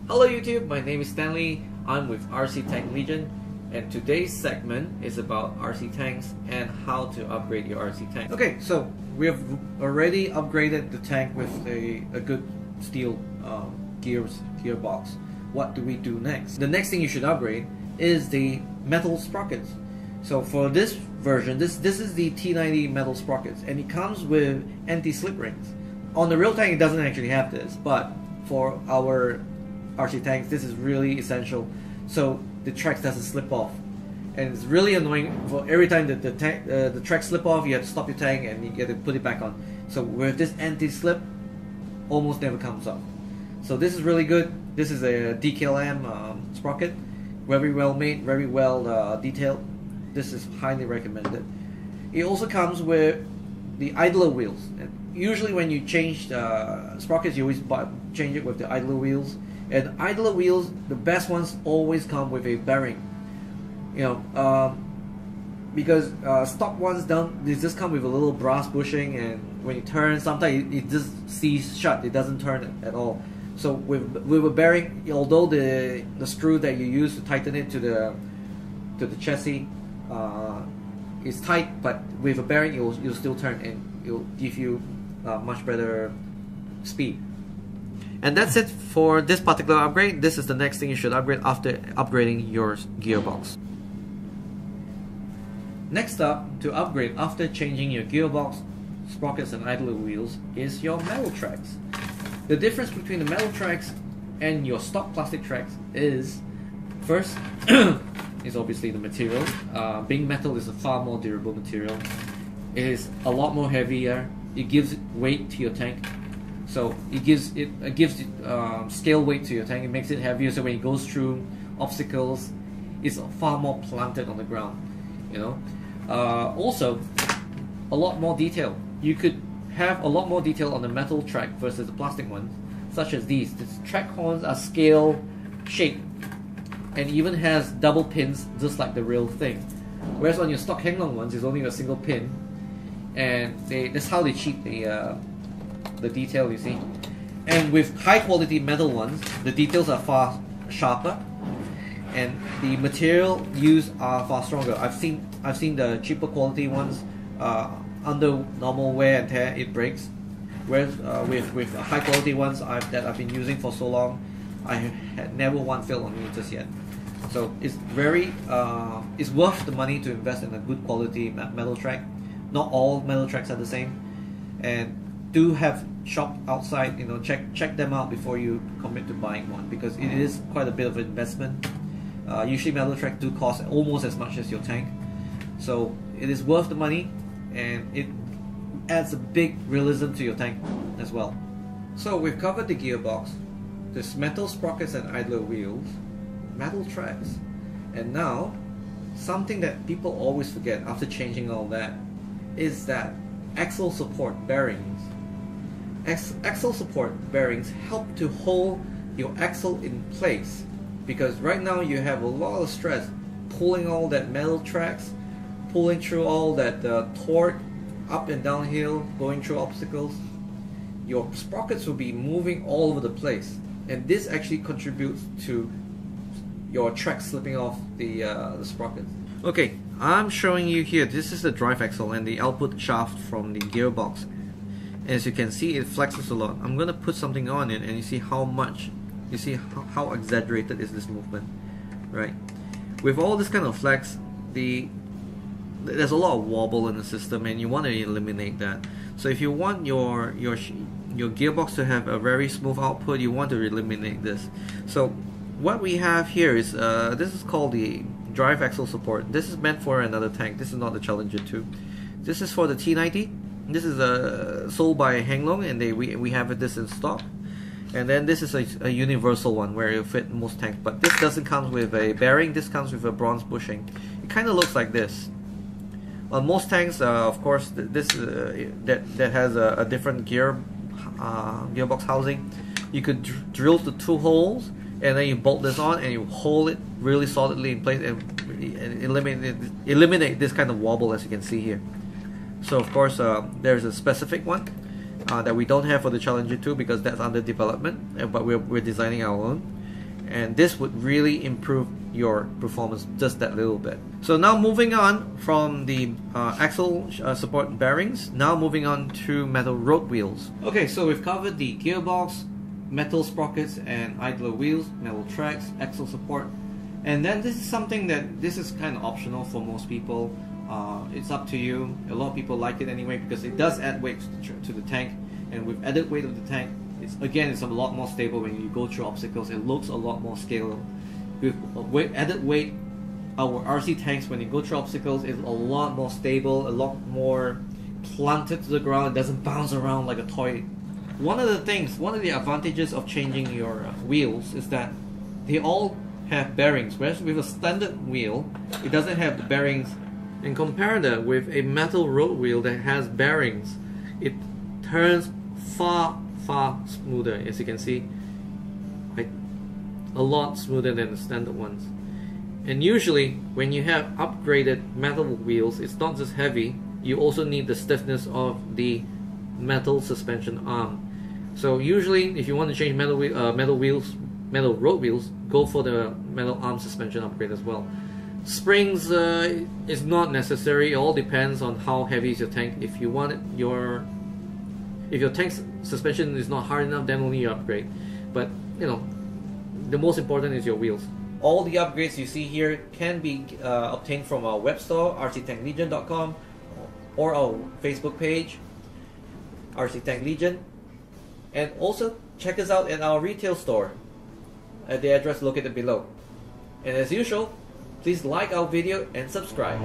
Hello YouTube, my name is Stanley. I'm with RC Tank Legion, and today's segment is about RC tanks and how to upgrade your RC tank. Okay, so we have already upgraded the tank with a good steel gearbox. What do we do next? The next thing you should upgrade is the metal sprockets. So for this version, this is the T90 metal sprockets, and it comes with anti-slip rings. On the real tank it doesn't actually have this, but for our RC tanks this is really essential so the tracks doesn't slip off. And it's really annoying for every time that the tracks slip off, you have to stop your tank and you have to put it back on. So with this anti-slip, almost never comes off. So this is really good. This is a DKLM sprocket, very well made, very well detailed. This is highly recommended. It also comes with the idler wheels. And usually when you change sprockets, you always change it with the idler wheels. And idler wheels, the best ones always come with a bearing. You know, because stock ones don't. They just come with a little brass bushing, and when you turn, sometimes it just sees shut. It doesn't turn at all. So with a bearing, although the screw that you use to tighten it to the chassis is tight, but with a bearing you'll still turn, and it'll give you much better speed. And that's it for this particular upgrade. This is the next thing you should upgrade after upgrading your gearbox. Next up, to upgrade after changing your gearbox, sprockets and idler wheels, is your metal tracks. The difference between the metal tracks and your stock plastic tracks is, first, is obviously the material. Being metal is a far more durable material. It is a lot more heavier. It gives weight to your tank. So it gives scale weight to your tank. It makes it heavier, so when it goes through obstacles, it's far more planted on the ground. You know. Also, a lot more detail. You could have a lot more detail on the metal track versus the plastic ones, such as these. The track horns are scale shaped, and even has double pins, just like the real thing. Whereas on your stock Henglong ones, there's only a single pin, and that's how they cheat the detail, you see. And with high quality metal ones, the details are far sharper, and the material used are far stronger. I've seen the cheaper quality ones under normal wear and tear, it breaks. Whereas with high quality ones that I've been using for so long, I had never one failed on me just yet. So it's very it's worth the money to invest in a good quality metal track. Not all metal tracks are the same, and do have shop outside, you know, check them out before you commit to buying one, because it is quite a bit of an investment. Usually metal tracks do cost almost as much as your tank, so it is worth the money, and it adds a big realism to your tank as well. So we've covered the gearbox, this metal sprockets and idler wheels, metal tracks, and now something that people always forget after changing all that is that axle support bearings. Axle support bearings help to hold your axle in place, because right now you have a lot of stress pulling all that metal tracks, pulling through all that torque up and downhill, going through obstacles. Your sprockets will be moving all over the place, and this actually contributes to your track slipping off the sprockets. Okay, I'm showing you here, this is the drive axle and the output shaft from the gearbox. As you can see, it flexes a lot. I'm going to put something on it, and you see how much, you see how exaggerated is this movement, right? With all this kind of flex, there's a lot of wobble in the system, and you want to eliminate that. So if you want your gearbox to have a very smooth output, you want to eliminate this. So what we have here is this is called the drive axle support. This is meant for another tank. This is not the Challenger 2. This is for the T90. This is sold by Henglong, and we have this in stock. And then this is a universal one where it will fit most tanks, but this doesn't come with a bearing. This comes with a bronze bushing. It kind of looks like this. On most tanks, of course, this that has a different gearbox housing. You could drill the two holes, and then you bolt this on, and you hold it really solidly in place, and eliminate this kind of wobble, as you can see here. So of course there's a specific one that we don't have for the Challenger 2 because that's under development, but we're designing our own. and this would really improve your performance just that little bit. So now moving on from the axle support bearings, now moving on to metal road wheels. Okay, so we've covered the gearbox, metal sprockets and idler wheels, metal tracks, axle support, and then this is something that this is kind of optional for most people. It's up to you. A lot of people like it anyway because it does add weight to the tank, and with added weight of the tank, it's a lot more stable when you go through obstacles. It looks a lot more scalable. With added weight, our RC tanks, when you go through obstacles, is a lot more stable, a lot more planted to the ground. It doesn't bounce around like a toy. One of the advantages of changing your wheels is that they all have bearings, whereas with a standard wheel, it doesn't have the bearings. And compare that with a metal road wheel that has bearings, it turns far smoother, as you can see, like a lot smoother than the standard ones. And usually when you have upgraded metal wheels, it's not just heavy, you also need the stiffness of the metal suspension arm. So usually if you want to change metal road wheels, go for the metal arm suspension upgrade as well. Springs is not necessary. It all depends on how heavy is your tank. If you want it, if your tank's suspension is not hard enough, then only you upgrade. But you know, the most important is your wheels. All the upgrades you see here can be obtained from our web store, rctanklegion.com, or our Facebook page, RC Tank Legion, and also check us out at our retail store at the address located below. And as usual, please like our video and subscribe.